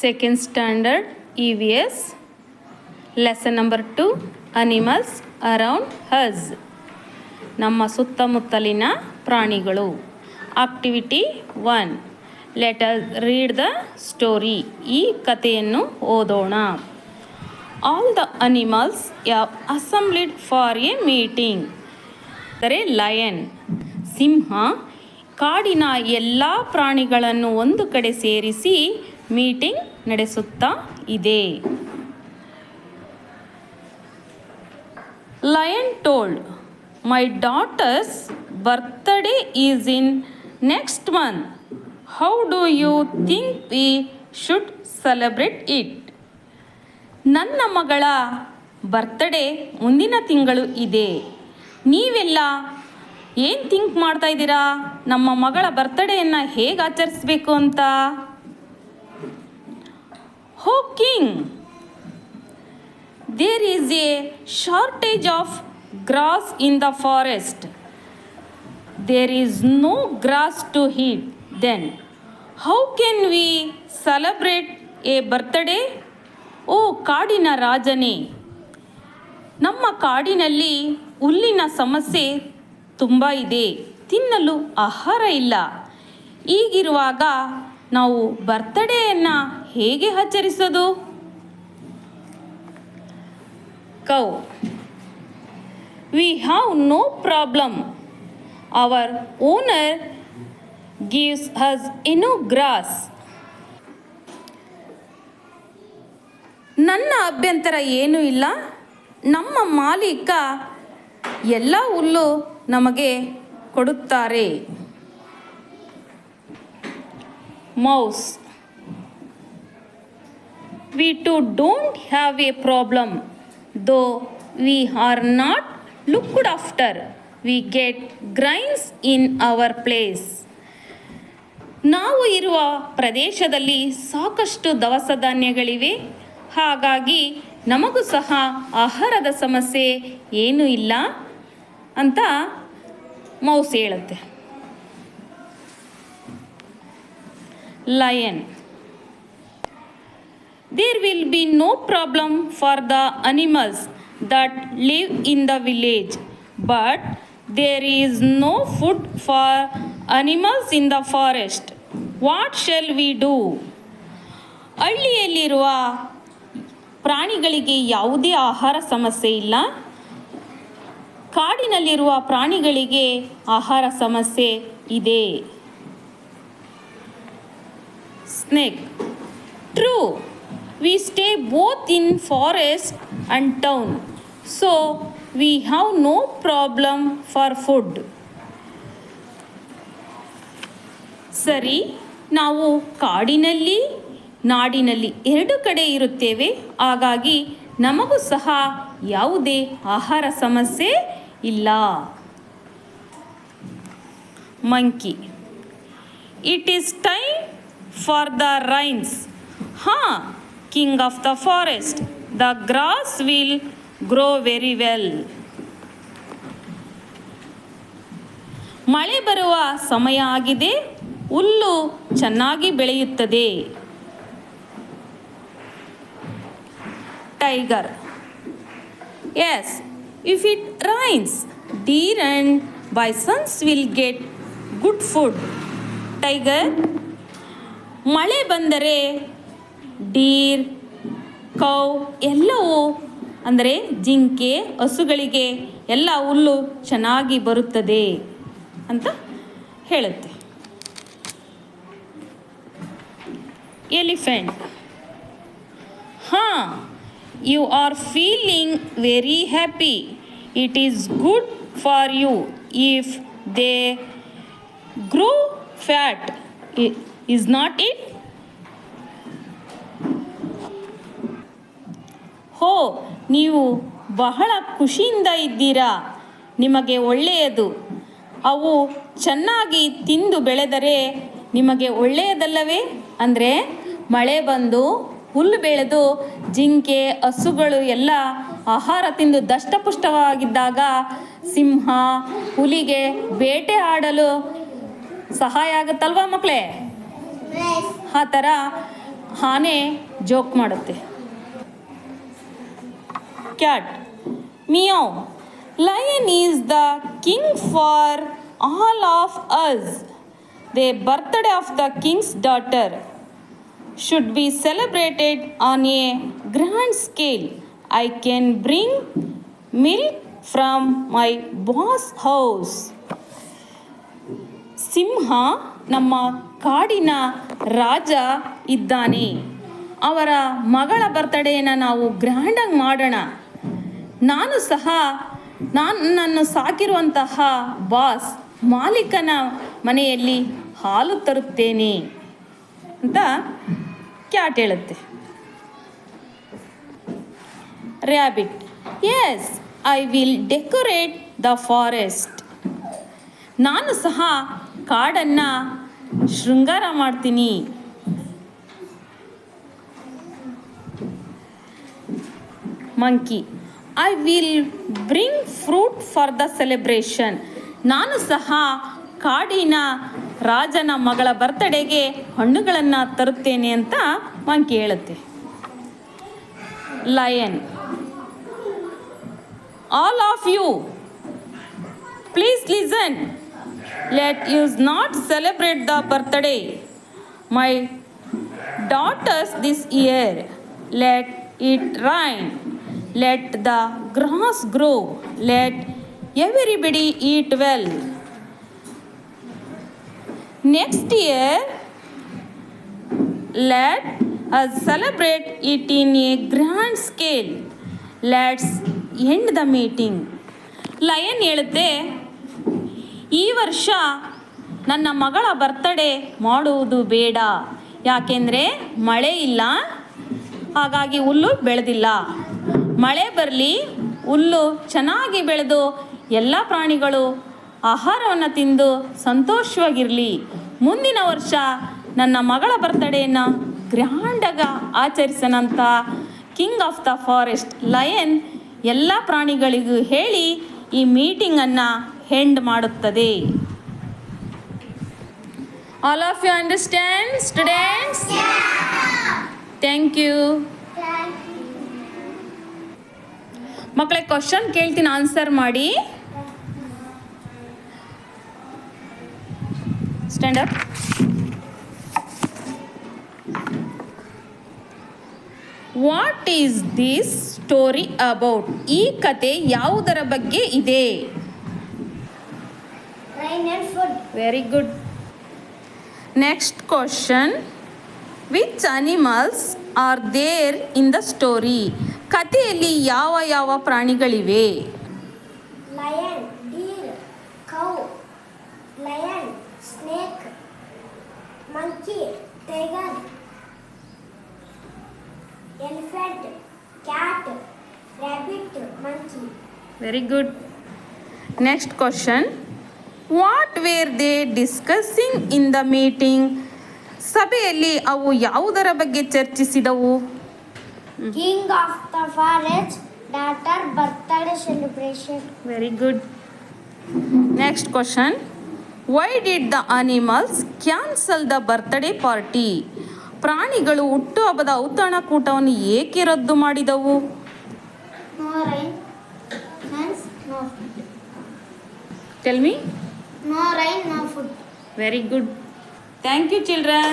Second standard EVS lesson number 2 animals around us. ನಮ್ಮ ಸುತ್ತಮುತ್ತಲಿನ ಪ್ರಾಣಿಗಳು. Activity 1. Let us read the story. ಈ ಕಥೆಯನ್ನು ಓದೋಣ. All the animals have assembled for a meeting. ಅಂದರೆ lion ಸಿಂಹ ಕಾಡಿನ ಎಲ್ಲ ಪ್ರಾಣಿಗಳನ್ನು ಒಂದು ಕಡೆ ಸೇರಿಸಿ ಮೀಟಿಂಗ್ ನಡೆಸುತ್ತಾ ಇದೆ. Lion told, my daughter's birthday is in next month. How do you think we should celebrate it? ನನ್ನ ಮಗಳ ಬರ್ತ್ಡೇ ಮುಂದಿನ ತಿಂಗಳು ಇದೆ. ನೀವೆಲ್ಲ ಏನು ಥಿಂಕ್ ಮಾಡ್ತಾ ಇದ್ದೀರಾ? ನಮ್ಮ ಮಗಳ ಬರ್ತ್ಡೇಯನ್ನು ಹೇಗೆ ಆಚರಿಸಬೇಕು ಅಂತ? Oh king, there is a shortage of grass in the forest. There is no grass to eat. Then how can we celebrate a birthday? ಓ ಕಾಡಿನ ರಾಜನೇ, ನಮ್ಮ ಕಾಡಿನಲ್ಲಿ ಹುಲ್ಲಿನ ಸಮಸ್ಯೆ ತುಂಬ ಇದೆ, ತಿನ್ನಲು ಆಹಾರ ಇಲ್ಲ. ಈಗಿರುವಾಗ ನಾವು ಬರ್ತ್ಡೇಯನ್ನು ಹೇಗೆ ಆಚರಿಸೋದು? Cow, we have no problem. Our owner gives us enough grass. ನನ್ನ ಅಭ್ಯಂತರ ಏನೂ ಇಲ್ಲ, ನಮ್ಮ ಮಾಲೀಕ ಎಲ್ಲ ಹುಲ್ಲು ನಮಗೆ ಕೊಡುತ್ತಾರೆ. Mouse, we too don't have a problem, though we are not looked after. We get grains in our place. ನಾವು ಇರುವ ಪ್ರದೇಶದಲ್ಲಿ ಸಾಕಷ್ಟು ದವಸ ಧಾನ್ಯಗಳಿವೆ, ಹಾಗಾಗಿ ನಮಗೂ ಸಹ ಆಹಾರದ ಸಮಸ್ಯೆ ಏನೂ ಇಲ್ಲ ಅಂತ ಮೌಸ್ ಹೇಳುತ್ತೆ. Lion, there will be no problem for the animals that live in the village, but there is no food for animals in the forest. What shall we do? ಹಳ್ಳಿಯಲ್ಲಿರುವ ಪ್ರಾಣಿಗಳಿಗೆ ಯಾವುದೇ ಆಹಾರ ಸಮಸ್ಯೆ ಇಲ್ಲ, ಕಾಡಿನಲ್ಲಿರುವ ಪ್ರಾಣಿಗಳಿಗೆ ಆಹಾರ ಸಮಸ್ಯೆ ಇದೆ. Snake, true, we stay both in forest and town, so we have no problem for food. ಸರಿ, ನಾವು ಕಾಡಿನಲ್ಲಿ ನಾಡಿನಲ್ಲಿ ಎರಡು ಕಡೆ ಇರುತ್ತೇವೆ, ಹಾಗಾಗಿ ನಮಗೂ ಸಹ ಯಾವುದೇ ಆಹಾರ ಸಮಸ್ಯೆ ಇಲ್ಲ. Monkey, it is time for the rains. ಹಾಂ, king of the forest, the grass will grow very well. ಮಳೆ ಬರುವ ಸಮಯ ಆಗಿದೆ, ಹುಲ್ಲು ಚೆನ್ನಾಗಿ ಬೆಳೆಯುತ್ತದೆ. Tiger, yes, if it rains, deer and bisons will get good food. Tiger, ಮಳೆ ಬಂದರೆ ಡೀರ್, ಕೌ ಎಲ್ಲವೂ ಅಂದರೆ ಜಿಂಕೆ, ಹಸುಗಳಿಗೆ ಎಲ್ಲ ಹುಲ್ಲು ಚೆನ್ನಾಗಿ ಬರುತ್ತದೆ ಅಂತ ಹೇಳುತ್ತೆ. ಎಲಿಫೆಂಟ್, ಹಾಂ, you are feeling very happy. It is good for you if they grow fat, is not it? ಹೋ, ನೀವು ಬಹಳ ಖುಷಿಯಿಂದ ಇದ್ದೀರಾ, ನಿಮಗೆ ಒಳ್ಳೆಯದು. ಅವು ಚೆನ್ನಾಗಿ ತಿಂದು ಬೆಳೆದರೆ ನಿಮಗೆ ಒಳ್ಳೆಯದಲ್ಲವೇ? ಅಂದರೆ ಮಳೆ ಬಂದು ಹುಲ್ಲು ಬೆಳೆದು ಜಿಂಕೆ, ಹಸುಗಳು ಎಲ್ಲ ಆಹಾರ ತಿಂದು ದಷ್ಟಪುಷ್ಟವಾಗಿದ್ದಾಗ ಸಿಂಹ, ಹುಲಿಗೆ ಬೇಟೆ ಆಡಲು ಸಹಾಯ ಆಗುತ್ತಲ್ವಾ ಮಕ್ಕಳೇ? ಆ ಥರ ಆನೆ ಜೋಕ್ ಮಾಡುತ್ತೆ. Cat meow. Lion is the king for all of us. The birthday of the king's daughter should be celebrated on a grand scale. I can bring milk from my boss house. ಸಿಂಹ ನಮ್ಮ ಕಾಡಿನ ರಾಜ ಇದ್ದಾನೆ. ಅವರ ಮಗಳ ಬರ್ತಡೇನ ನಾವು ಗ್ರ್ಯಾಂಡಾಗಿ ಮಾಡೋಣ. ನನ್ನನ್ನು ಸಾಕಿರುವಂತಹ boss ಮಾಲೀಕನ ಮನೆಯಲ್ಲಿ ಹಾಲು ತರುತ್ತೇನೆ ಅಂತ ಕ್ಯಾಟ್ ಹೇಳುತ್ತೆ. Rabbit yes I will decorate the forest. ನಾನು ಸಹ ಕಾಡನ್ನು ಶೃಂಗಾರ ಮಾಡ್ತೀನಿ. Monkey I will bring fruit for the celebration. ನಾನು ಸಹ ಕಾಡಿನ ರಾಜನ ಮಗಳ ಬರ್ತಡೆಗೆ ಹಣ್ಣುಗಳನ್ನು ತರುತ್ತೇನೆ ಅಂತ ಮಂಕಿ ಹೇಳುತ್ತೆ. Lion all of you please listen. Let us not celebrate the birthday my daughter's this year. Let it rain. Let the grass grow. Let everybody eat well. Next year, let us celebrate it in a grand scale. Let's end the meeting. Lion ಹೇಳುತ್ತೆ, ಈ ವರ್ಷ ನನ್ನ ಮಗಳ birthday ಮಾಡುವುದು ಬೇಡ. ಯಾಕೆಂದರೆ ಮಳೆ ಇಲ್ಲ, ಹಾಗಾಗಿ ಹುಲ್ಲು ಬೆಳೆದಿಲ್ಲ. ಮಳೆ ಬರಲಿ, ಹುಲ್ಲು ಚೆನ್ನಾಗಿ ಬೆಳೆದು ಎಲ್ಲ ಪ್ರಾಣಿಗಳು ಆಹಾರವನ್ನು ತಿಂದು ಸಂತೋಷವಾಗಿರಲಿ. ಮುಂದಿನ ವರ್ಷ ನನ್ನ ಮಗಳ ಬರ್ತಡೇನ ಗ್ರ್ಯಾಂಡಾಗಿ ಆಚರಿಸೋಣಂತ king of the forest lion ಎಲ್ಲ ಪ್ರಾಣಿಗಳಿಗೂ ಹೇಳಿ ಈ ಮೀಟಿಂಗನ್ನು ಎಂಡ್ ಮಾಡುತ್ತದೆ. All of you understand students? Thank you. ಮಕ್ಕಳೇ, ಕ್ವಶನ್ ಕೇಳ್ತೀನಿ, ಆನ್ಸರ್ ಮಾಡಿ. Stand up. What is this story about? ಈ ಕತೆ ಯಾವುದರ ಬಗ್ಗೆ ಇದೆ? Rain and food. Very good. Next question. Which animals are there in the story? ಕಥೆಯಲ್ಲಿ ಯಾವ ಪ್ರಾಣಿಗಳಿವೆ? Lion, deer, cow, lion, snake, monkey, tiger, elephant, cat, rabbit, monkey. Very good. Next question. What were they discussing in the meeting? ಸಭೆಯಲ್ಲಿ ಅವು ಯಾವುದರ ಬಗ್ಗೆ ಚರ್ಚಿಸಿದವು? King of the forest, daughter birthday celebration. Very good. Next question. Why did the animals cancel the birthday party? ಪ್ರಾಣಿಗಳು ಹುಟ್ಟುಹಬ್ಬದ ಔತಣಕೂಟವನ್ನು ಏಕೆ ರದ್ದು ಮಾಡಿದವು? No rain, hence no food. Tell me. No rain, no food. Very good. Thank you, children.